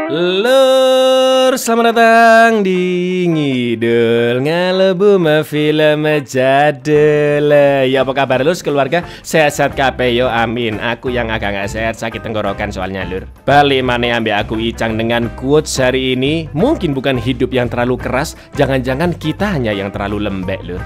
Lur, selamat datang di Ngidul Ngalebu Film Jadul. Ya apa kabar lur sekeluarga? Sehat-sehat kabeh yo amin. Aku yang agak gak sehat, sakit tenggorokan soalnya lur. Balik mana ambil aku Icang dengan quotes hari ini. Mungkin bukan hidup yang terlalu keras, jangan-jangan kita hanya yang terlalu lembek lur.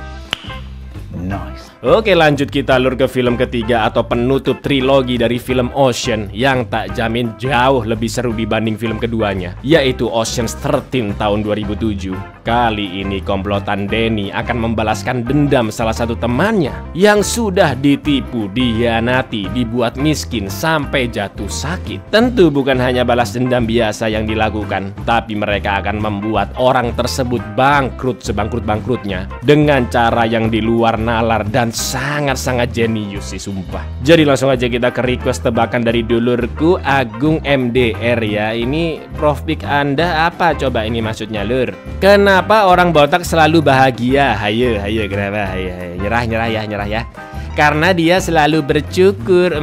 Nice. Oke, lanjut kita lur ke film ketiga atau penutup trilogi dari film Ocean yang tak jamin jauh lebih seru dibanding film keduanya, yaitu Ocean's 13 tahun 2007. Kali ini komplotan Danny akan membalaskan dendam salah satu temannya yang sudah ditipu, dihianati, dibuat miskin sampai jatuh sakit. Tentu bukan hanya balas dendam biasa yang dilakukan, tapi mereka akan membuat orang tersebut bangkrut sebangkrut-bangkrutnya dengan cara yang di luar nalar dan sangat-sangat jenius sih sumpah. Jadi langsung aja kita ke request tebakan dari dulurku Agung MDR ya. Ini Prof Pick Anda apa coba ini maksudnya lur? Kenapa orang botak selalu bahagia? Hayo kenapa? Hayo. Nyerah ya. Karena dia selalu bercukur.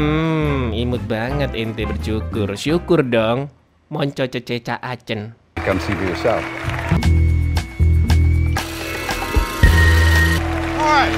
Imut banget ente bercukur. Syukur dong. Monco cececa acen. Come see for yourself. Alright.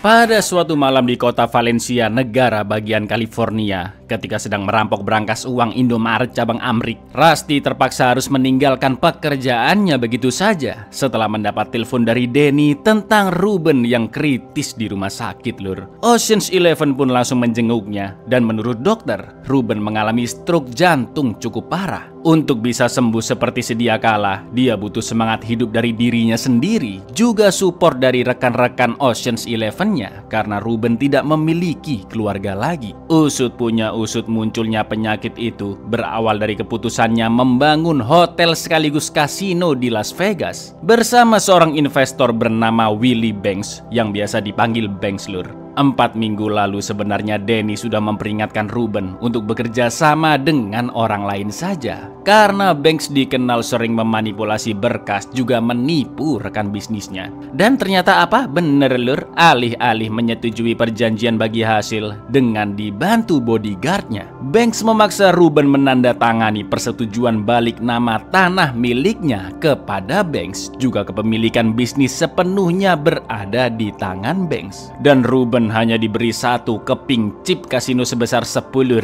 Pada suatu malam di kota Valencia, negara bagian California, ketika sedang merampok berangkas uang Indomaret cabang Amrik, Rusty terpaksa harus meninggalkan pekerjaannya begitu saja setelah mendapat telepon dari Danny tentang Ruben yang kritis di rumah sakit lur. Ocean's 11 pun langsung menjenguknya dan menurut dokter, Ruben mengalami stroke jantung cukup parah. Untuk bisa sembuh seperti sedia kala, dia butuh semangat hidup dari dirinya sendiri, juga support dari rekan-rekan Ocean's 11-nya karena Ruben tidak memiliki keluarga lagi. Usut punya usut munculnya penyakit itu berawal dari keputusannya membangun hotel sekaligus kasino di Las Vegas bersama seorang investor bernama Willie Banks yang biasa dipanggil Banks lur. 4 minggu lalu sebenarnya Danny sudah memperingatkan Ruben untuk bekerja sama dengan orang lain saja karena Banks dikenal sering memanipulasi berkas juga menipu rekan bisnisnya. Dan ternyata apa? Bener lur, alih-alih menyetujui perjanjian bagi hasil dengan dibantu bodyguardnya, Banks memaksa Ruben menandatangani persetujuan balik nama tanah miliknya kepada Banks, juga kepemilikan bisnis sepenuhnya berada di tangan Banks. Dan Ruben hanya diberi satu keping chip kasino sebesar $10.000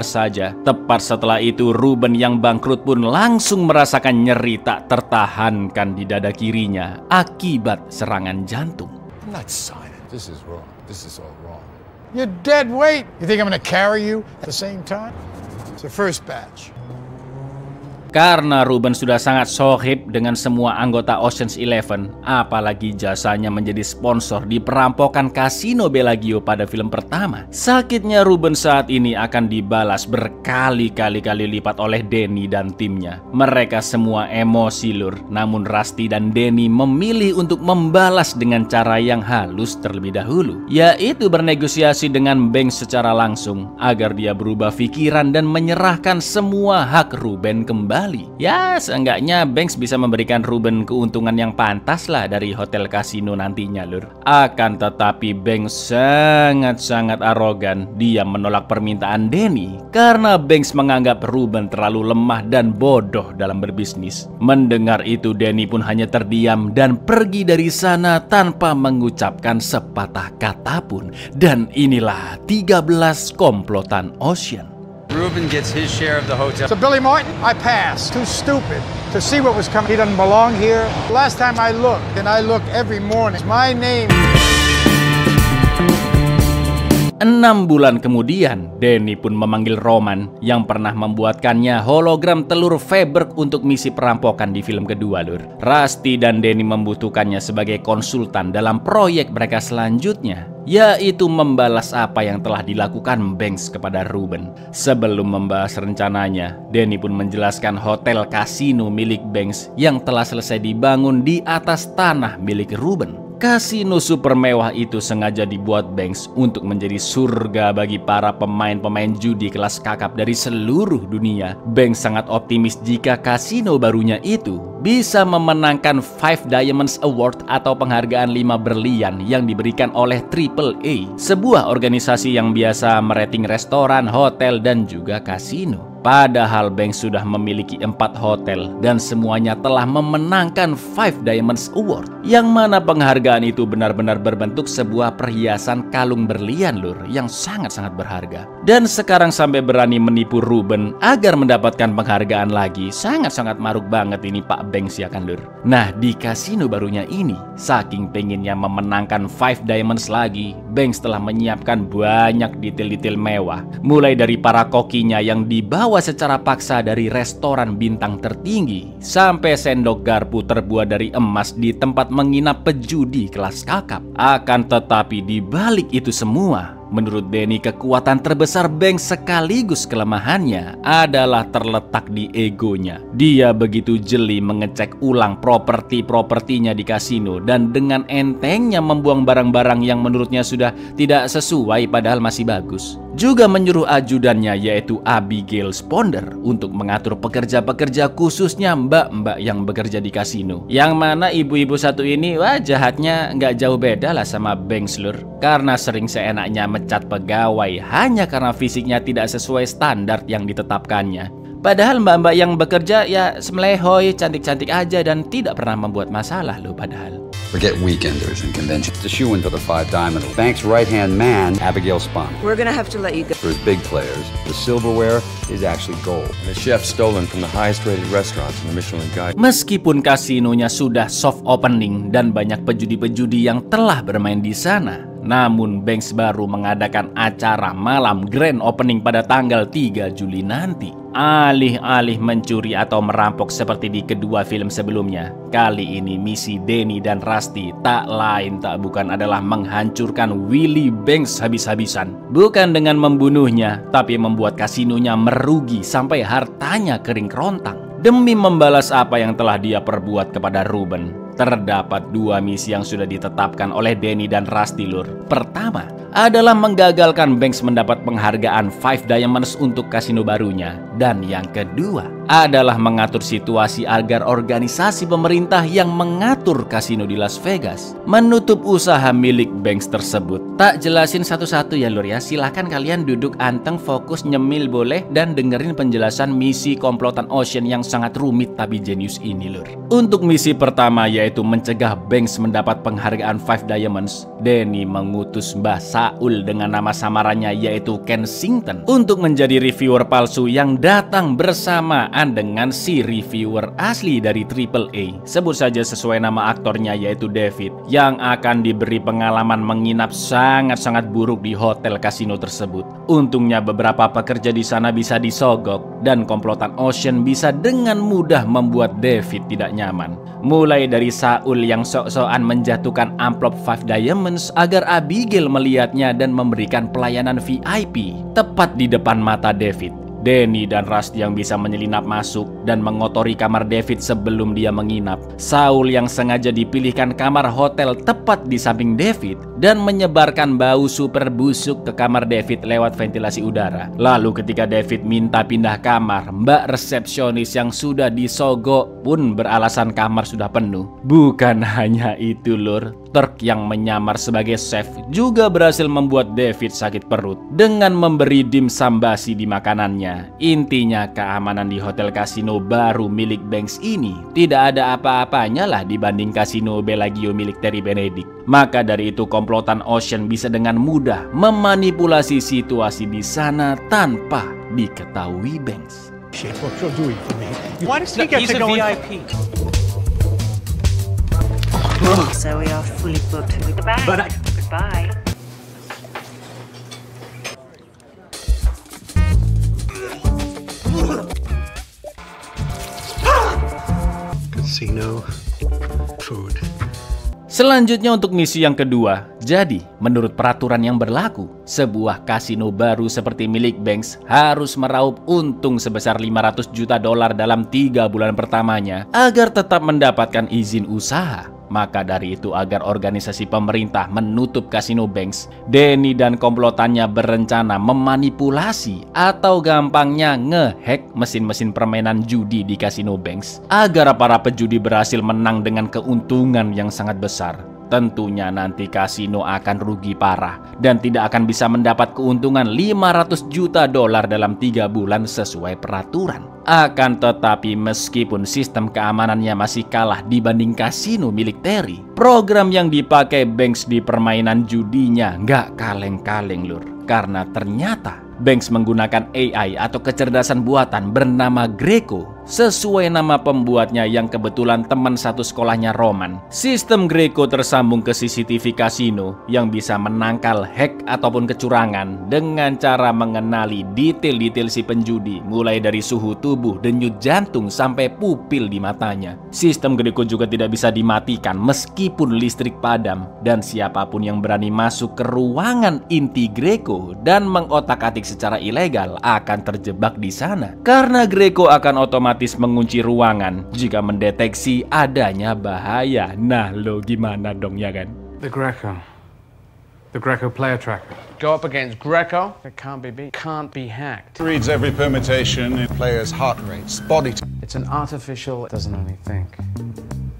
saja. Tepat setelah itu Ruben yang bangkrut pun langsung merasakan nyeri tak tertahankan di dada kirinya akibat serangan jantung. I'm not silent. This is wrong. This is all wrong. You're dead weight. You think I'm gonna carry you at the same time? It's the first batch. Karena Ruben sudah sangat sohib dengan semua anggota Ocean's 11, apalagi jasanya menjadi sponsor di perampokan kasino Bellagio pada film pertama. Sakitnya Ruben saat ini akan dibalas berkali-kali lipat oleh Danny dan timnya. Mereka semua emosi lur, namun Rusty dan Danny memilih untuk membalas dengan cara yang halus terlebih dahulu, yaitu bernegosiasi dengan Banks secara langsung agar dia berubah pikiran dan menyerahkan semua hak Ruben kembali. Ya, seenggaknya Banks bisa memberikan Ruben keuntungan yang pantas lah dari hotel kasino nantinya lur. Akan tetapi Banks sangat arogan. Dia menolak permintaan Danny karena Banks menganggap Ruben terlalu lemah dan bodoh dalam berbisnis. Mendengar itu Danny pun hanya terdiam dan pergi dari sana tanpa mengucapkan sepatah kata pun. Dan inilah 13 komplotan Ocean. Ruben gets his share of the hotel. So Billy Martin, I passed. Too stupid to see what was coming. He doesn't belong here. Last time I looked, and I look every morning, my name. 6 bulan kemudian, Danny pun memanggil Roman yang pernah membuatkannya hologram telur Faberg untuk misi perampokan di film kedua lur. Rusty dan Danny membutuhkannya sebagai konsultan dalam proyek mereka selanjutnya, yaitu membalas apa yang telah dilakukan Banks kepada Ruben. Sebelum membahas rencananya, Danny pun menjelaskan hotel kasino milik Banks yang telah selesai dibangun di atas tanah milik Ruben. Kasino super mewah itu sengaja dibuat Banks untuk menjadi surga bagi para pemain-pemain judi kelas kakap dari seluruh dunia. Banks sangat optimis jika kasino barunya itu bisa memenangkan 5 Diamonds Award atau penghargaan 5 berlian yang diberikan oleh AAA, sebuah organisasi yang biasa merating restoran, hotel, dan juga kasino. Padahal Banks sudah memiliki 4 hotel dan semuanya telah memenangkan 5 Diamonds Award, yang mana penghargaan itu benar-benar berbentuk sebuah perhiasan kalung berlian lur yang sangat-sangat berharga. Dan sekarang sampai berani menipu Ruben agar mendapatkan penghargaan lagi. Sangat-sangat maruk banget ini Pak Banks ya kan lur. Nah, di kasino barunya ini, saking pengennya memenangkan 5 Diamonds lagi, Banks telah menyiapkan banyak detail-detail mewah, mulai dari para kokinya yang dibawa secara paksa dari restoran bintang tertinggi, sampai sendok garpu terbuat dari emas di tempat menginap pejudi kelas kakap. Akan tetapi di balik itu semua, menurut Denny, kekuatan terbesar Banks sekaligus kelemahannya adalah terletak di egonya. Dia begitu jeli mengecek ulang properti-propertinya di kasino dan dengan entengnya membuang barang-barang yang menurutnya sudah tidak sesuai padahal masih bagus. Juga menyuruh ajudannya yaitu Abigail Sponder untuk mengatur pekerja-pekerja, khususnya mbak-mbak yang bekerja di kasino. Yang mana ibu-ibu satu ini wah jahatnya nggak jauh beda lah sama Banks lur, karena sering seenaknya mecat pegawai hanya karena fisiknya tidak sesuai standar yang ditetapkannya. Padahal mbak-mbak yang bekerja ya semelehoy, cantik-cantik aja dan tidak pernah membuat masalah loh padahal. Forget weekenders and conventions. The shoe-in for the 5 Diamond. Banks' right-hand man, Abigail Sponder. We're gonna have to let you go. For his big players, the silverware is actually gold. And the chef stolen from the highest-rated restaurants in the Michelin Guide. Meskipun kasinonya sudah soft opening dan banyak pejudi-pejudi yang telah bermain di sana, namun Banks baru mengadakan acara malam grand opening pada tanggal 3 Juli nanti. Alih-alih mencuri atau merampok seperti di kedua film sebelumnya, kali ini misi Denny dan Rusty tak lain tak bukan adalah menghancurkan Willie Banks habis-habisan. Bukan dengan membunuhnya, tapi membuat kasinonya merugi sampai hartanya kering kerontang. Demi membalas apa yang telah dia perbuat kepada Ruben, terdapat 2 misi yang sudah ditetapkan oleh Denny dan Rusty lur. Pertama adalah menggagalkan Banks mendapat penghargaan 5 Diamonds untuk kasino barunya. Dan yang kedua adalah mengatur situasi agar organisasi pemerintah yang mengatur kasino di Las Vegas menutup usaha milik Banks tersebut. Tak jelasin satu-satu ya lur ya, silahkan kalian duduk anteng, fokus, nyemil boleh, dan dengerin penjelasan misi komplotan Ocean yang sangat rumit tapi jenius ini lur. Untuk misi pertama yaitu mencegah Banks mendapat penghargaan 5 Diamonds, Denny mengutus Mbah Saul dengan nama samarannya yaitu Kensington untuk menjadi reviewer palsu yang datang bersamaan dengan si reviewer asli dari AAA. Sebut saja sesuai nama aktornya yaitu David, yang akan diberi pengalaman menginap sangat-sangat buruk di hotel kasino tersebut. Untungnya beberapa pekerja di sana bisa disogok dan komplotan Ocean bisa dengan mudah membuat David tidak nyaman. Mulai dari Saul yang sok-sokan menjatuhkan amplop 5 Diamonds agar Abigail melihatnya dan memberikan pelayanan VIP tepat di depan mata David. Denny dan Rusty yang bisa menyelinap masuk dan mengotori kamar David sebelum dia menginap. Saul yang sengaja dipilihkan kamar hotel tepat di samping David dan menyebarkan bau super busuk ke kamar David lewat ventilasi udara. Lalu ketika David minta pindah kamar, mbak resepsionis yang sudah disogok pun beralasan kamar sudah penuh. Bukan hanya itu lur, Turk yang menyamar sebagai chef juga berhasil membuat David sakit perut dengan memberi dimsum basi di makanannya. Intinya keamanan di hotel kasino baru milik Banks ini tidak ada apa-apanya lah dibanding kasino Bellagio milik Terry Benedict. Maka dari itu komplotan Ocean bisa dengan mudah memanipulasi situasi di sana tanpa diketahui Banks. Shit, what you're doing for me. Why does he get to go VIP? So we are fully booked with the bag. Goodbye. Casino, food. Selanjutnya untuk misi yang kedua. Jadi, menurut peraturan yang berlaku, sebuah kasino baru seperti milik Banks harus meraup untung sebesar $500 juta dalam 3 bulan pertamanya agar tetap mendapatkan izin usaha. Maka dari itu agar organisasi pemerintah menutup Casino Banks, Danny dan komplotannya berencana memanipulasi atau gampangnya ngehack mesin-mesin permainan judi di Casino Banks agar para pejudi berhasil menang dengan keuntungan yang sangat besar. Tentunya nanti kasino akan rugi parah dan tidak akan bisa mendapat keuntungan 500 juta dolar dalam 3 bulan sesuai peraturan. Akan tetapi meskipun sistem keamanannya masih kalah dibanding kasino milik Terry, program yang dipakai Banks di permainan judinya nggak kaleng-kaleng lur. Karena ternyata Banks menggunakan AI atau kecerdasan buatan bernama Greco sesuai nama pembuatnya yang kebetulan teman satu sekolahnya Roman. Sistem Greco tersambung ke CCTV kasino yang bisa menangkal hack ataupun kecurangan dengan cara mengenali detail-detail si penjudi mulai dari suhu tubuh, denyut jantung sampai pupil di matanya. Sistem Greco juga tidak bisa dimatikan meskipun listrik padam dan siapapun yang berani masuk ke ruangan inti Greco dan mengotak-atik secara ilegal akan terjebak di sana. Karena Greco akan otomatis mengunci ruangan jika mendeteksi adanya bahaya. Nah, lo gimana dong ya kan? The Greco player tracker. Go up against Greco. It can't be beat. Can't be hacked. Reads every permutation in players' heart rates, body. It's an artificial. It doesn't only think.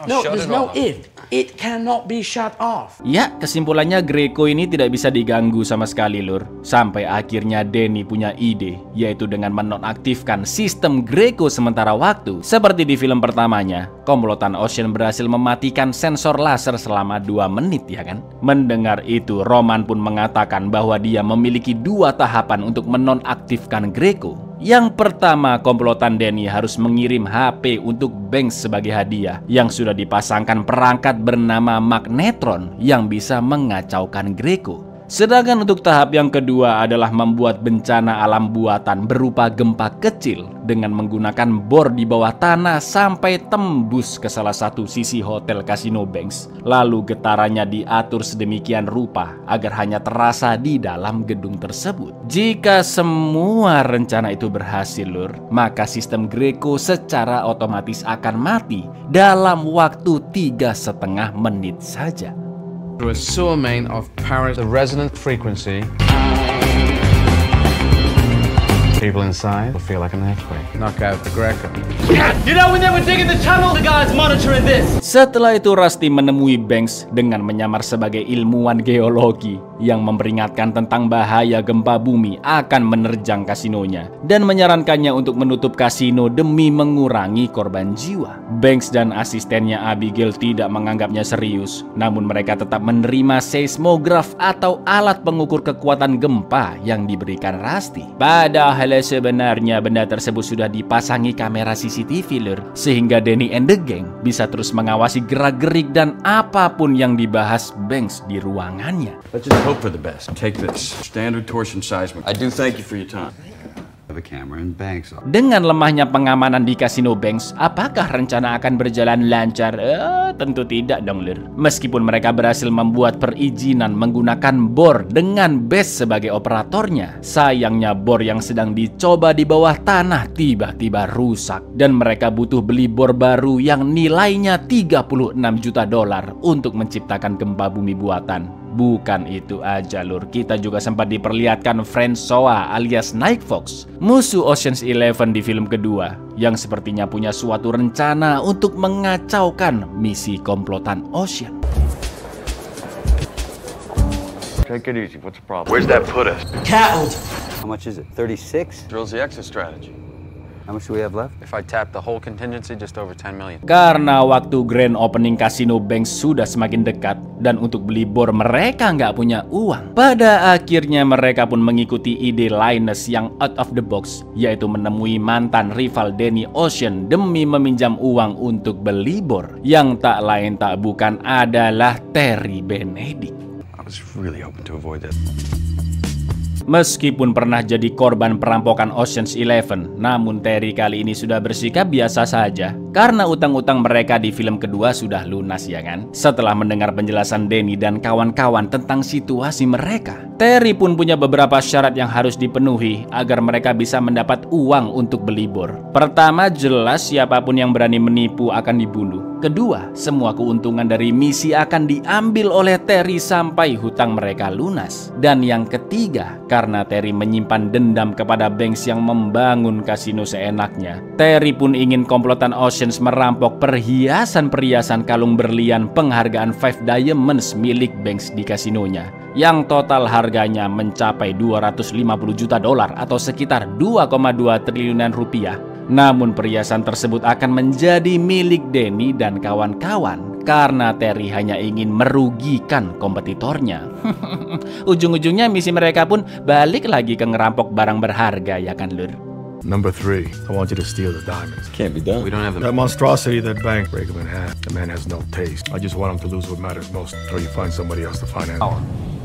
No, there's no if. It cannot be shut off. Ya, kesimpulannya Greco ini tidak bisa diganggu sama sekali lur. Sampai akhirnya Danny punya ide, yaitu dengan menonaktifkan sistem Greco sementara waktu. Seperti di film pertamanya, komplotan Ocean berhasil mematikan sensor laser selama 2 menit ya kan. Mendengar itu, Roman pun mengatakan bahwa dia memiliki 2 tahapan untuk menonaktifkan Greco. Yang pertama, komplotan Danny harus mengirim HP untuk Banks sebagai hadiah yang sudah dipasangkan perangkat bernama magnetron yang bisa mengacaukan Greco. Sedangkan untuk tahap yang kedua adalah membuat bencana alam buatan berupa gempa kecil dengan menggunakan bor di bawah tanah sampai tembus ke salah satu sisi hotel Casino Banks. Lalu getarannya diatur sedemikian rupa agar hanya terasa di dalam gedung tersebut. Jika semua rencana itu berhasil lur, maka sistem Greco secara otomatis akan mati dalam waktu 3,5 menit saja. Through a sewer main of Paris, the resonant frequency. People inside will feel like an earthquake. Knock out the Greco. You know, when they were digging the tunnel, the guys monitoring this. Setelah itu Rusty menemui Banks dengan menyamar sebagai ilmuwan geologi yang memperingatkan tentang bahaya gempa bumi akan menerjang kasinonya dan menyarankannya untuk menutup kasino demi mengurangi korban jiwa. Banks dan asistennya Abigail tidak menganggapnya serius, namun mereka tetap menerima seismograf atau alat pengukur kekuatan gempa yang diberikan Rusty. Padahal sebenarnya benda tersebut sudah dipasangi kamera CCTV lur, sehingga Danny and the gang bisa terus mengawasi gerak-gerik dan apapun yang dibahas Banks di ruangannya. Let's just hope for the best. Take this. Standard torsion seismic. I do thank you for your time. The camera in Banks. Dengan lemahnya pengamanan di Casino Banks, apakah rencana akan berjalan lancar? Tentu tidak dong lur. Meskipun mereka berhasil membuat perizinan menggunakan bor dengan Bess sebagai operatornya, sayangnya bor yang sedang dicoba di bawah tanah tiba-tiba rusak dan mereka butuh beli bor baru yang nilainya 36 juta dolar untuk menciptakan gempa bumi buatan. Bukan itu aja lur, kita juga sempat diperlihatkan Francois alias Night Fox, musuh Ocean's 11 di film kedua, yang sepertinya punya suatu rencana untuk mengacaukan misi komplotan Ocean. Take it easy. What's the problem? Where's that put us? Cattled. How much is it? 36? Drills the exit strategy. How much do we have left? If I tap the whole contingency, just over 10 million. Karena waktu grand opening Casino Banks sudah semakin dekat dan untuk beli bor mereka nggak punya uang. Pada akhirnya mereka pun mengikuti ide Linus yang out of the box, yaitu menemui mantan rival Danny Ocean demi meminjam uang untuk beli bor, yang tak lain tak bukan adalah Terry Benedict. I was really hoping to avoid that. Meskipun pernah jadi korban perampokan Ocean's 11, namun Terry kali ini sudah bersikap biasa saja. Karena utang-utang mereka di film kedua sudah lunas ya kan. Setelah mendengar penjelasan Danny dan kawan-kawan tentang situasi mereka, Terry pun punya beberapa syarat yang harus dipenuhi agar mereka bisa mendapat uang untuk belibur. Pertama, jelas siapapun yang berani menipu akan dibunuh. Kedua, semua keuntungan dari misi akan diambil oleh Terry sampai hutang mereka lunas. Dan yang ketiga, karena Terry menyimpan dendam kepada Banks yang membangun kasino seenaknya, Terry pun ingin komplotan Oceans merampok perhiasan-perhiasan kalung berlian penghargaan 5 Diamonds milik Banks di kasinonya, yang total harganya mencapai 250 juta dolar atau sekitar 2,2 triliunan rupiah. Namun perhiasan tersebut akan menjadi milik Danny dan kawan-kawan karena Terry hanya ingin merugikan kompetitornya. Ujung-ujungnya misi mereka pun balik lagi ke ngerampok barang berharga ya kan Lur? Number 3, I want you to steal the diamonds. Can't be done. We don't have That monstrosity that bank break him in half. The man has no taste. I just want him to lose what matters most, or you find somebody else to finance.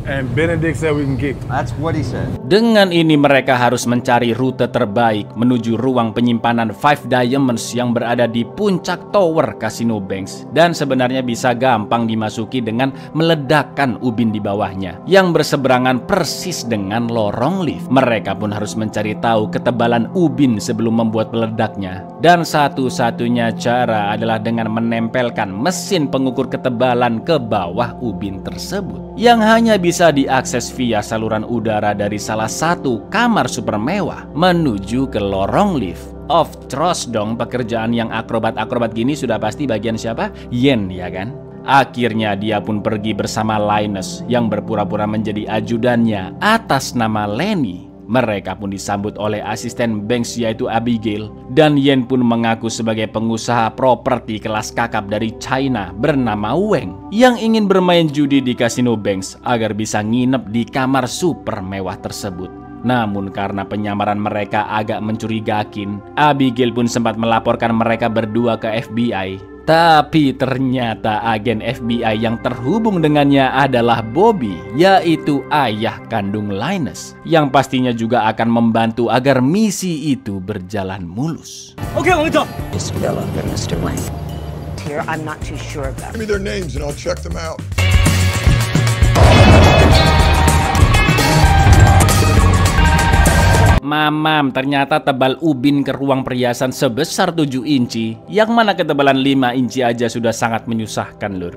And Benedict said we can keep. That's what he said. Dengan ini mereka harus mencari rute terbaik menuju ruang penyimpanan 5 Diamonds yang berada di puncak tower Casino Banks, dan sebenarnya bisa gampang dimasuki dengan meledakkan ubin di bawahnya yang berseberangan persis dengan lorong lift. Mereka pun harus mencari tahu ketebalan ubin sebelum membuat peledaknya, dan satu-satunya cara adalah dengan menempelkan mesin pengukur ketebalan ke bawah ubin tersebut yang hanya bisa diakses via saluran udara dari salah satu kamar super mewah menuju ke lorong lift. Of course dong, pekerjaan yang akrobat-akrobat gini sudah pasti bagian siapa? Yen ya kan? Akhirnya dia pun pergi bersama Linus yang berpura-pura menjadi ajudannya atas nama Lenny. Mereka pun disambut oleh asisten Banks yaitu Abigail, dan Yen pun mengaku sebagai pengusaha properti kelas kakap dari China bernama Wang yang ingin bermain judi di kasino Banks agar bisa nginep di kamar super mewah tersebut. Namun karena penyamaran mereka agak mencurigakan, Abigail pun sempat melaporkan mereka berdua ke FBI. Tapi ternyata agen FBI yang terhubung dengannya adalah Bobby, yaitu ayah kandung Linus, yang pastinya juga akan membantu agar misi itu berjalan mulus. Okay, let me talk. Just Bill under Mr. Wang. Here, I'm not too sure about. Give me their names and I'll check them out. Mamam, ternyata tebal ubin ke ruang perhiasan sebesar 7 inci, yang mana ketebalan 5 inci aja sudah sangat menyusahkan Lur.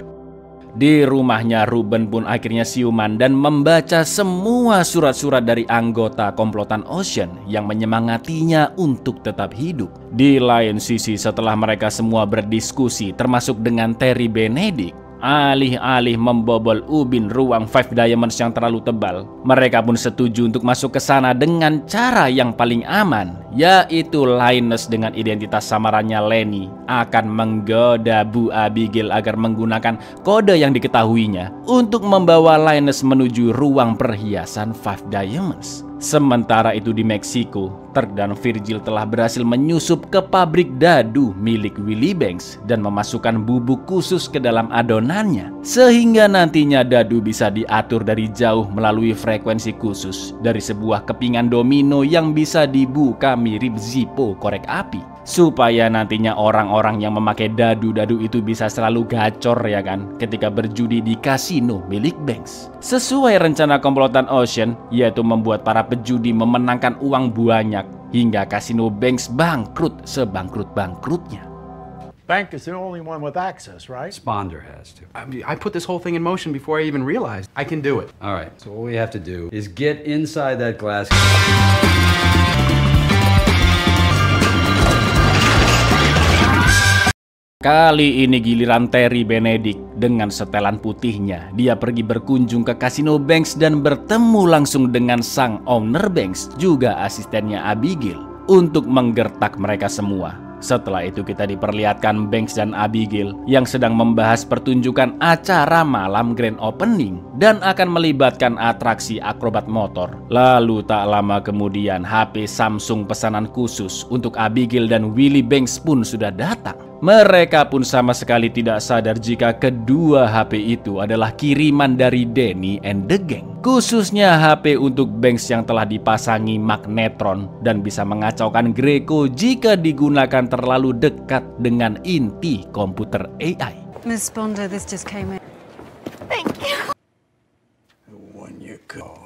Di rumahnya, Ruben pun akhirnya siuman dan membaca semua surat-surat dari anggota komplotan Ocean yang menyemangatinya untuk tetap hidup. Di lain sisi, setelah mereka semua berdiskusi termasuk dengan Terry Benedict, alih-alih membobol ubin ruang 5 Diamonds yang terlalu tebal, mereka pun setuju untuk masuk ke sana dengan cara yang paling aman, yaitu Linus dengan identitas samarannya Lenny akan menggoda Bu Abigail agar menggunakan kode yang diketahuinya untuk membawa Linus menuju ruang perhiasan 5 Diamonds. Sementara itu di Meksiko, Turk dan Virgil telah berhasil menyusup ke pabrik dadu milik Willie Banks dan memasukkan bubuk khusus ke dalam adonannya, sehingga nantinya dadu bisa diatur dari jauh melalui frekuensi khusus dari sebuah kepingan domino yang bisa dibuka mirip Zippo korek api, supaya nantinya orang-orang yang memakai dadu-dadu itu bisa selalu gacor ya kan ketika berjudi di kasino milik Banks. Sesuai rencana komplotan Ocean, yaitu membuat para pejudi memenangkan uang banyak hingga kasino Banks bangkrut sebangkrut-bangkrutnya. Bank is the only one with access, right? Sponder has to. I put this whole thing in motion before I even realized I can do it. All right, so what we have to do is get inside that glass. Kali ini giliran Terry Benedict dengan setelan putihnya. Dia pergi berkunjung ke kasino Banks dan bertemu langsung dengan sang owner Banks, juga asistennya Abigail, untuk menggertak mereka semua. Setelah itu kita diperlihatkan Banks dan Abigail yang sedang membahas pertunjukan acara malam grand opening dan akan melibatkan atraksi akrobat motor. Lalu tak lama kemudian HP Samsung pesanan khusus untuk Abigail dan Willie Banks pun sudah datang. Mereka pun sama sekali tidak sadar jika kedua HP itu adalah kiriman dari Danny and the Gang. Khususnya HP untuk Banks yang telah dipasangi magnetron dan bisa mengacaukan Greco jika digunakan terlalu dekat dengan inti komputer AI. Miss Bondo, this just came in. Thank you. When you go.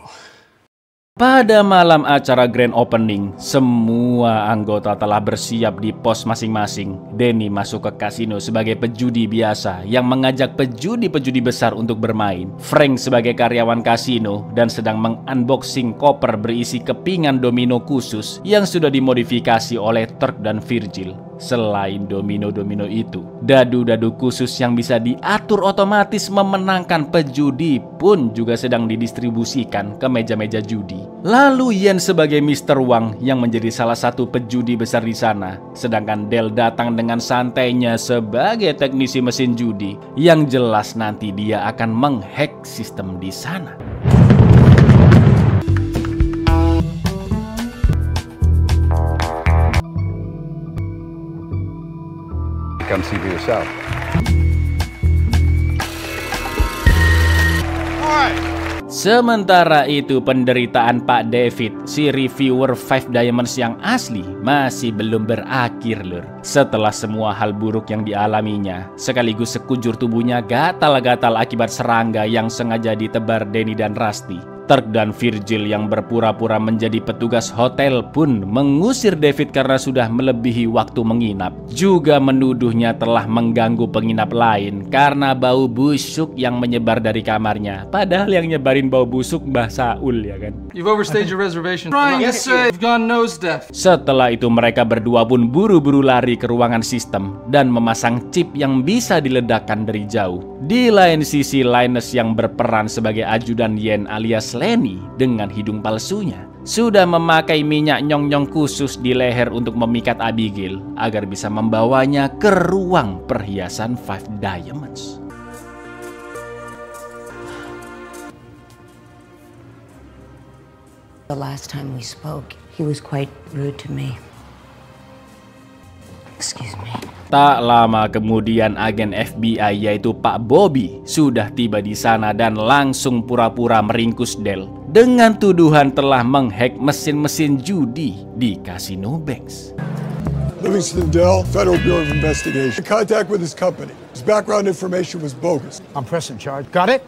Pada malam acara grand opening, semua anggota telah bersiap di pos masing-masing. Danny masuk ke kasino sebagai pejudi biasa yang mengajak pejudi-pejudi besar untuk bermain. Frank sebagai karyawan kasino dan sedang mengunboxing koper berisi kepingan domino khusus yang sudah dimodifikasi oleh Turk dan Virgil. Selain domino-domino itu, dadu-dadu khusus yang bisa diatur otomatis memenangkan pejudi pun juga sedang didistribusikan ke meja-meja judi. Lalu Yen sebagai Mr. Wang yang menjadi salah satu pejudi besar di sana, sedangkan Del datang dengan santainya sebagai teknisi mesin judi yang jelas nanti dia akan menghack sistem di sana. Come see for yourself. Sementara itu penderitaan Pak David, si reviewer 5 Diamonds yang asli, masih belum berakhir lur. Setelah semua hal buruk yang dialaminya, sekaligus sekujur tubuhnya gatal-gatal akibat serangga yang sengaja ditebar Danny dan Rusty, Turk dan Virgil yang berpura-pura menjadi petugas hotel pun mengusir David karena sudah melebihi waktu menginap. Juga menuduhnya telah mengganggu penginap lain karena bau busuk yang menyebar dari kamarnya. Padahal yang nyebarin bau busuk Mbah Saul ya kan. You've overstayed your reservation. Yes sir, you've gone nose deaf. Setelah itu mereka berdua pun buru-buru lari ke ruangan sistem dan memasang chip yang bisa diledakkan dari jauh. Di lain sisi Linus yang berperan sebagai ajudan Yen alias Lenny dengan hidung palsunya sudah memakai minyak nyong-nyong khusus di leher untuk memikat Abigail agar bisa membawanya ke ruang perhiasan 5 Diamonds. The last time we spoke, he was quite rude to me. Excuse me. Tak lama kemudian agen FBI yaitu Pak Bobby sudah tiba di sana dan langsung pura-pura meringkus Del dengan tuduhan telah menghack mesin-mesin judi di Casino Banks. Livingston Dell, Federal Bureau of Investigation. Contact with his company. His background information was bogus. I'm pressing charge. Got it?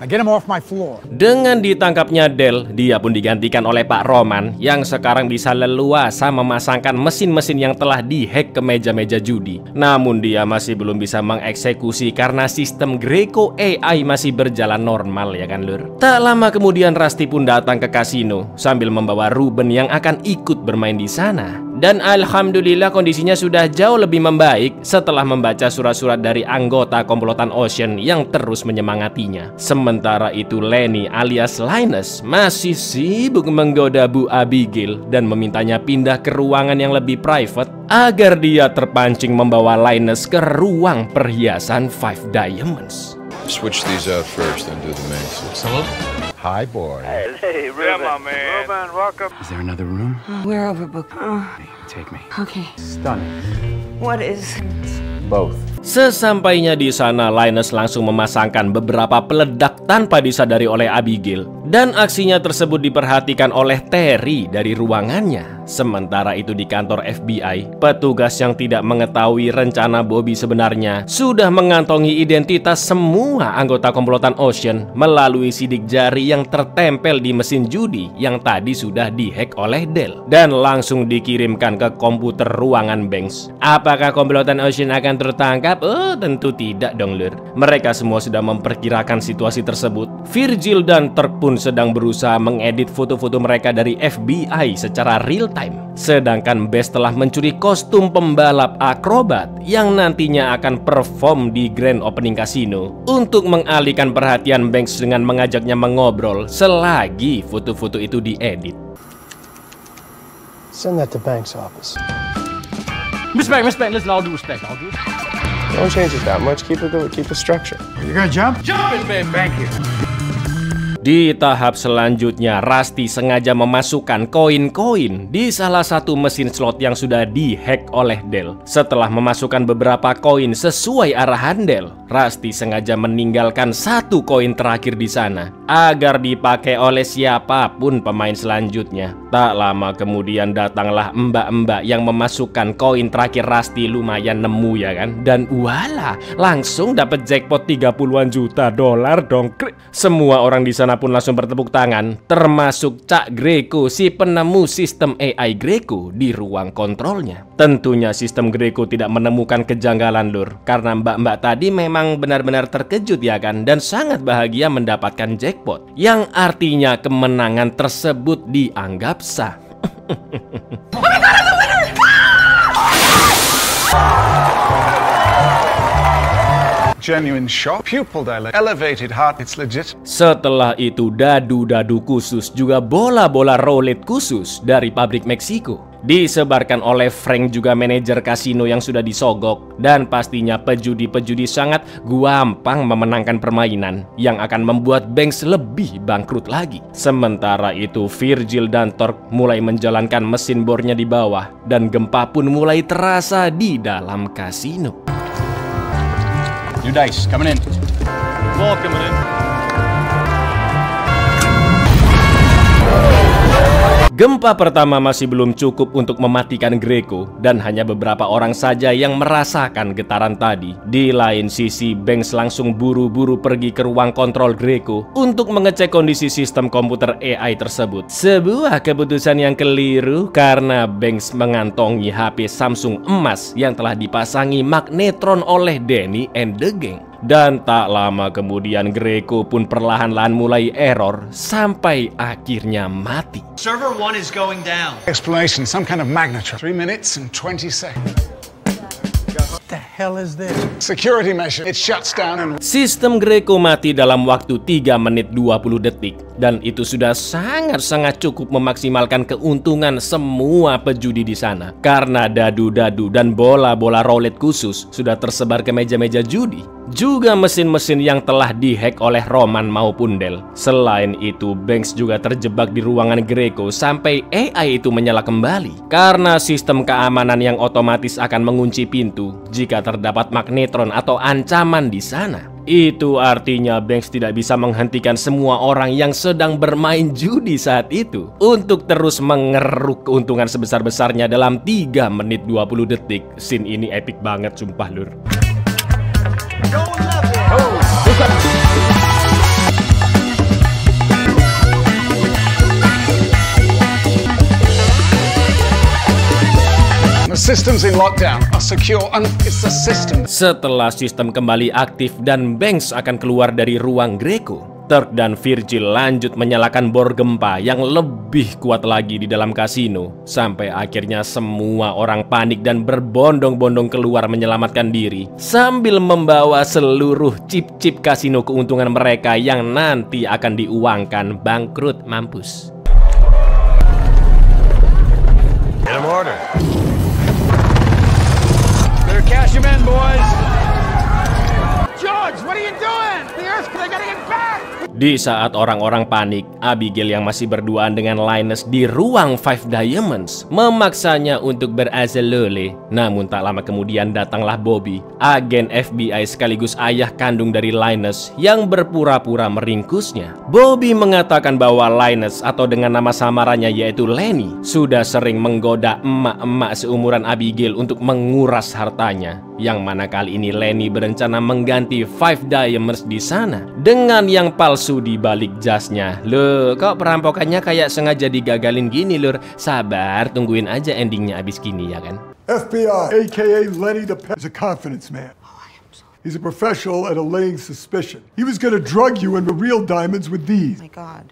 Now get him off my floor. Dengan ditangkapnya Del, dia pun digantikan oleh Pak Roman yang sekarang bisa leluasa memasangkan mesin-mesin yang telah dihack ke meja-meja judi. Namun dia masih belum bisa mengeksekusi karena sistem Greco AI masih berjalan normal ya kan lur. Tak lama kemudian Rusty pun datang ke kasino sambil membawa Ruben yang akan ikut bermain di sana. Dan alhamdulillah kondisinya sudah jauh lebih membaik setelah membaca surat-surat dari anggota komplotan Ocean yang terus menyemangatinya. Sementara itu Lenny alias Linus masih sibuk menggoda Bu Abigail dan memintanya pindah ke ruangan yang lebih private agar dia terpancing membawa Linus ke ruang perhiasan 5 Diamonds. Switch these out first, then do the main switch. Hello? Hi, boy. Hey, Ruben. Yeah, my man. Ruben, welcome. Is there another room? We're overbooked. Take me. Okay. Stunning. What is... Both. Sesampainya di sana, Linus langsung memasangkan beberapa peledak tanpa disadari oleh Abigail. Dan aksinya tersebut diperhatikan oleh Terry dari ruangannya. Sementara itu di kantor FBI, petugas yang tidak mengetahui rencana Bobby sebenarnya sudah mengantongi identitas semua anggota komplotan Ocean melalui sidik jari yang tertempel di mesin judi yang tadi sudah dihack oleh Del dan langsung dikirimkan ke komputer ruangan Banks. Apakah komplotan Ocean akan tertangkap? Oh, tentu tidak dong lur. Mereka semua sudah memperkirakan situasi tersebut. Virgil dan Turk pun sedang berusaha mengedit foto-foto mereka dari FBI secara real time. Sedangkan Bess telah mencuri kostum pembalap akrobat yang nantinya akan perform di grand opening kasino untuk mengalihkan perhatian Banks dengan mengajaknya mengobrol selagi foto-foto itu diedit. Send that to Banks' office. Miss Bank, listen, all due respect. Don't change it that much. Keep the structure. You gonna jump? Jump it, babe. Thank you. Di tahap selanjutnya, Rusty sengaja memasukkan koin-koin di salah satu mesin slot yang sudah dihack oleh Dale. Setelah memasukkan beberapa koin sesuai arahan Dale, Rusty sengaja meninggalkan satu koin terakhir di sana agar dipakai oleh siapapun pemain selanjutnya. Tak lama kemudian datanglah mbak-mbak yang memasukkan koin terakhir Rusty, lumayan nemu ya kan. Dan wala, langsung dapat jackpot 30-an juta dolar dong. Semua orang di sana pun langsung bertepuk tangan, termasuk Cak Greco, si penemu sistem AI Greco di ruang kontrolnya. Tentunya sistem Greco tidak menemukan kejanggalan lur, karena mbak-mbak tadi memang benar-benar terkejut ya kan, dan sangat bahagia mendapatkan jackpot, yang artinya kemenangan tersebut dianggap sah. Genuine shock, pupil dilate, elevated heart, it's legit. Setelah itu dadu-dadu khusus juga bola-bola roulette khusus dari pabrik Meksiko disebarkan oleh Frank, juga manajer kasino yang sudah disogok. Dan pastinya pejudi-pejudi sangat gampang memenangkan permainan yang akan membuat Banks lebih bangkrut lagi. Sementara itu Virgil dan Torque mulai menjalankan mesin bornya di bawah, dan gempa pun mulai terasa di dalam kasino. New dice coming in. Ball coming in. Gempa pertama masih belum cukup untuk mematikan Greco, dan hanya beberapa orang saja yang merasakan getaran tadi. Di lain sisi, Banks langsung buru-buru pergi ke ruang kontrol Greco untuk mengecek kondisi sistem komputer AI tersebut. Sebuah keputusan yang keliru karena Banks mengantongi HP Samsung emas yang telah dipasangi magnetron oleh Danny and the Gang. Dan tak lama kemudian Greco pun perlahan-lahan mulai error sampai akhirnya mati. Server 1 is going down. Explanation, some kind of magnetron. 3 minutes and 20 seconds. What the hell is this? Security measure. It shuts down and... Sistem Greco mati dalam waktu 3 menit 20 detik. Dan itu sudah sangat-sangat cukup memaksimalkan keuntungan semua pejudi di sana. Karena dadu-dadu dan bola-bola roulette khusus sudah tersebar ke meja-meja judi. Juga mesin-mesin yang telah dihack oleh Roman maupun Dale. Selain itu, Banks juga terjebak di ruangan Greco sampai AI itu menyala kembali. Karena sistem keamanan yang otomatis akan mengunci pintu jika terdapat magnetron atau ancaman di sana. Itu artinya Banks tidak bisa menghentikan semua orang yang sedang bermain judi saat itu untuk terus mengeruk keuntungan sebesar-besarnya dalam 3 menit 20 detik. Scene ini epic banget sumpah lur. Systems in lockdown are secure and it's the system. Setelah sistem kembali aktif dan Banks akan keluar dari ruang Greco, Turk dan Virgil lanjut menyalakan bor gempa yang lebih kuat lagi di dalam kasino. Sampai akhirnya semua orang panik dan berbondong-bondong keluar menyelamatkan diri, sambil membawa seluruh chip-chip kasino keuntungan mereka yang nanti akan diuangkan. Bangkrut mampus. Get 'em order. Cash him in, boys. George, what are you doing? The Earth, they gotta get back. Di saat orang-orang panik, Abigail yang masih berduaan dengan Linus di ruang Five Diamonds memaksanya untuk berazalole. Namun tak lama kemudian datanglah Bobby, agen FBI sekaligus ayah kandung dari Linus yang berpura-pura meringkusnya. Bobby mengatakan bahwa Linus, atau dengan nama samarannya yaitu Lenny, sudah sering menggoda emak-emak seumuran Abigail untuk menguras hartanya. Yang mana kali ini Lenny berencana mengganti Five Diamonds di sana dengan yang palsu di balik jasnya. Loh, kok perampokannya kayak sengaja digagalin gini lur? Sabar, tungguin aja endingnya abis gini ya kan. FBI, aka Lenny the Pet, is a confidence man. He's a professional at allaying suspicion. He was gonna drug you into real diamonds with these. Oh my God.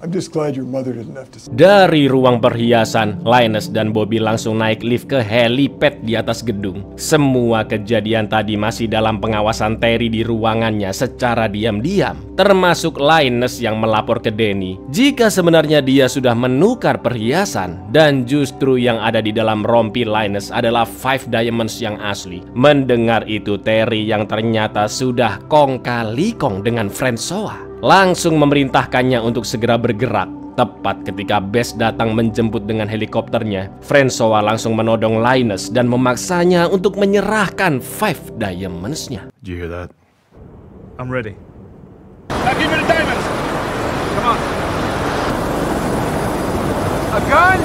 I'm just glad your mother didn't have to... Dari ruang perhiasan, Linus dan Bobby langsung naik lift ke helipad di atas gedung. Semua kejadian tadi masih dalam pengawasan Terry di ruangannya secara diam-diam. Termasuk Linus yang melapor ke Danny jika sebenarnya dia sudah menukar perhiasan. Dan justru yang ada di dalam rompi Linus adalah Five Diamonds yang asli. Mendengar itu, Terry yang ternyata sudah kong kali kong dengan Francois langsung memerintahkannya untuk segera bergerak. Tepat ketika Bess datang menjemput dengan helikopternya, Francois langsung menodong Linus dan memaksanya untuk menyerahkan 5 diamonds-nya. Did you hear that? I'm ready. Now give me the diamonds! Come on. A gun?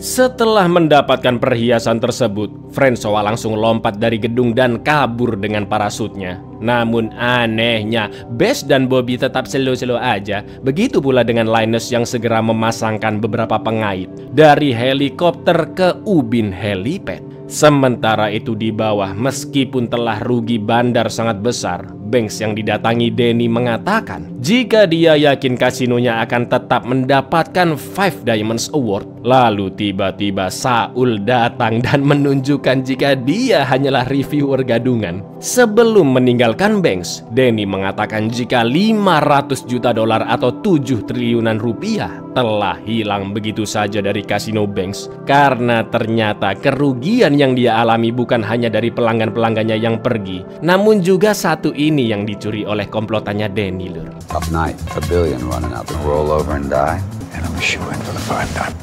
Setelah mendapatkan perhiasan tersebut, Francois langsung lompat dari gedung dan kabur dengan parasutnya. Namun anehnya, Bess dan Bobby tetap slow-slow aja. Begitu pula dengan Linus yang segera memasangkan beberapa pengait dari helikopter ke ubin helipad. Sementara itu di bawah, meskipun telah rugi bandar sangat besar, Banks yang didatangi Danny mengatakan jika dia yakin kasinonya akan tetap mendapatkan 5 Diamonds Award. Lalu tiba-tiba Saul datang dan menunjukkan jika dia hanyalah reviewer gadungan. Sebelum meninggalkan Banks, Danny mengatakan jika 500 juta dolar atau 7 triliunan rupiah telah hilang begitu saja dari kasino Banks, karena ternyata kerugian yang dia alami bukan hanya dari pelanggan-pelanggannya yang pergi, namun juga satu ini yang dicuri oleh komplotannya Danny, lur. Tough night, $1 billion running out to roll over and die. And I'm shooing for the 5 diamonds.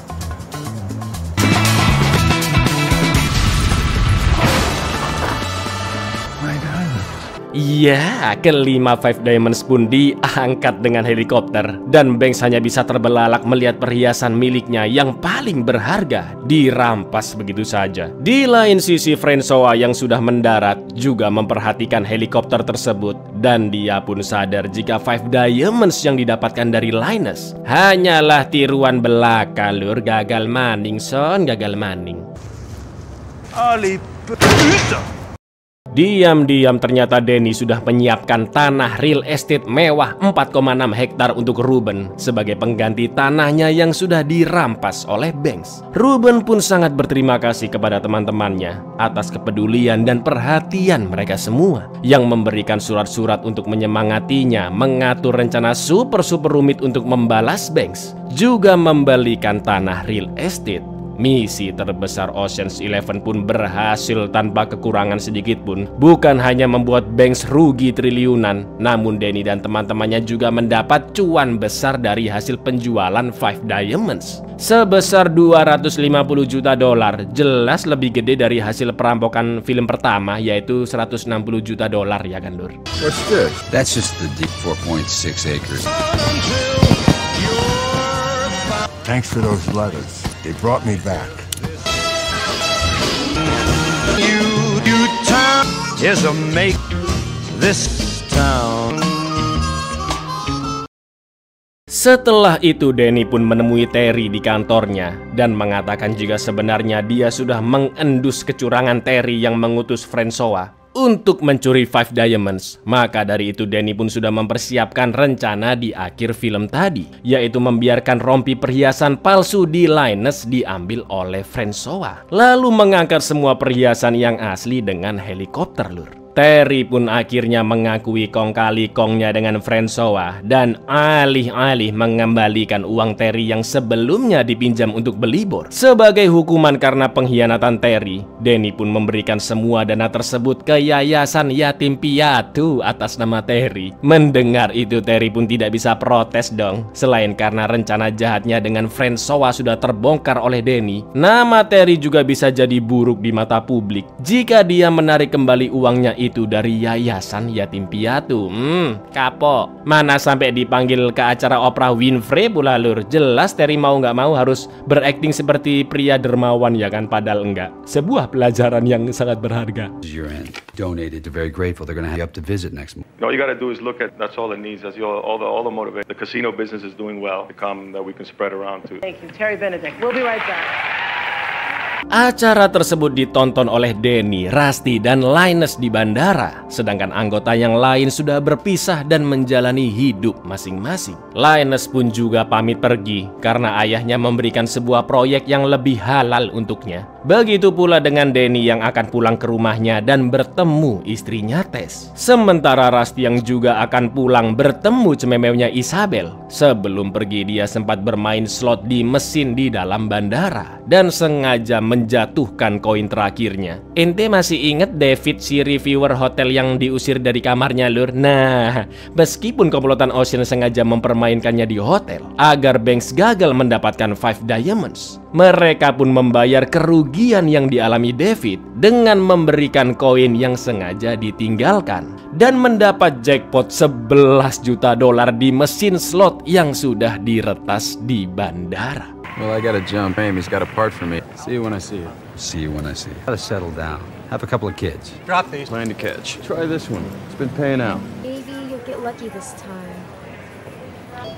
Ya, kelima 5 Diamonds pun diangkat dengan helikopter. Dan Banks hanya bisa terbelalak melihat perhiasan miliknya yang paling berharga dirampas begitu saja. Di lain sisi, Francois yang sudah mendarat juga memperhatikan helikopter tersebut. Dan dia pun sadar jika 5 Diamonds yang didapatkan dari Linus hanyalah tiruan belaka, lur. Gagal maning, son, gagal maning. Diam-diam ternyata Danny sudah menyiapkan tanah real estate mewah 4,6 hektar untuk Ruben sebagai pengganti tanahnya yang sudah dirampas oleh Banks. Ruben pun sangat berterima kasih kepada teman-temannya atas kepedulian dan perhatian mereka semua yang memberikan surat-surat untuk menyemangatinya mengatur rencana super rumit untuk membalas Banks, juga membelikan tanah real estate. Misi terbesar Ocean's 11 pun berhasil tanpa kekurangan sedikit pun. Bukan hanya membuat Banks rugi triliunan, namun Danny dan teman-temannya juga mendapat cuan besar dari hasil penjualan 5 Diamonds sebesar 250 juta dolar. Jelas lebih gede dari hasil perampokan film pertama, yaitu 160 juta dolar, ya kan, lur? What's this? That's just the deep 4.6 acres. Thanks for those letters. They brought me back. You town is a make this town. Setelah itu Danny pun menemui Terry di kantornya dan mengatakan jika sebenarnya dia sudah mengendus kecurangan Terry yang mengutus Francois untuk mencuri 5 Diamonds. Maka dari itu Danny pun sudah mempersiapkan rencana di akhir film tadi, yaitu membiarkan rompi perhiasan palsu di Linus diambil oleh Francois, lalu mengangkat semua perhiasan yang asli dengan helikopter, lur. Terry pun akhirnya mengakui kong kali kongnya dengan Francois dan alih-alih mengembalikan uang Terry yang sebelumnya dipinjam untuk beli bor. Sebagai hukuman karena pengkhianatan Terry, Danny pun memberikan semua dana tersebut ke Yayasan Yatim Piatu atas nama Terry. Mendengar itu Terry pun tidak bisa protes dong. Selain karena rencana jahatnya dengan Francois sudah terbongkar oleh Danny, nama Terry juga bisa jadi buruk di mata publik jika dia menarik kembali uangnya itu dari Yayasan Yatim Piatu. Kapok. Mana sampai dipanggil ke acara Oprah Winfrey pula, lur. Jelas Terry mau nggak mau harus berakting seperti pria dermawan, ya kan? Padahal enggak. Sebuah pelajaran yang sangat berharga. You're in. Donated. They're very grateful. They're gonna have you up to visit next month. All you gotta do is look at. That's all it needs. That's all the motivation. The casino business is doing well. The common that we can spread around to. Thank you, Terry Benedict. We'll be right back. Acara tersebut ditonton oleh Danny, Rusty, dan Linus di bandara. Sedangkan anggota yang lain sudah berpisah dan menjalani hidup masing-masing. Linus pun juga pamit pergi karena ayahnya memberikan sebuah proyek yang lebih halal untuknya. Begitu pula dengan Danny yang akan pulang ke rumahnya dan bertemu istrinya Tess. Sementara Rusty yang juga akan pulang bertemu cememewnya Isabel. Sebelum pergi dia sempat bermain slot di mesin di dalam bandara dan sengaja menjatuhkan koin terakhirnya. Ente masih inget David, si reviewer hotel yang diusir dari kamarnya, lur? Nah, meskipun komplotan Ocean sengaja mempermainkannya di hotel agar Banks gagal mendapatkan 5 diamonds, mereka pun membayar kerugian yang dialami David dengan memberikan koin yang sengaja ditinggalkan dan mendapat jackpot 11 juta dolar di mesin slot yang sudah diretas di bandara. Well, I gotta jump. Amy's got a part for me. See you when I see you. See you when I see you. Gotta settle down. Have a couple of kids. Drop these. Plan to catch. Try this one. It's been paying out. Maybe you'll get lucky this time.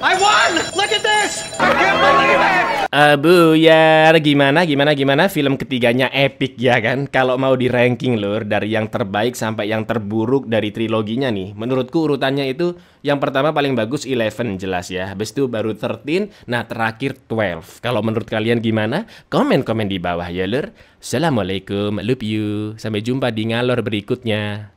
I won! Look at this! I can't believe it! Buyar, gimana film ketiganya epic ya kan? Kalau mau di ranking lur, dari yang terbaik sampai yang terburuk dari triloginya nih, menurutku urutannya itu yang pertama paling bagus 11 jelas ya, habis itu baru 13, nah terakhir 12. Kalau menurut kalian gimana? Komen-komen di bawah ya lur. Assalamualaikum, love you. Sampai jumpa di ngalor berikutnya.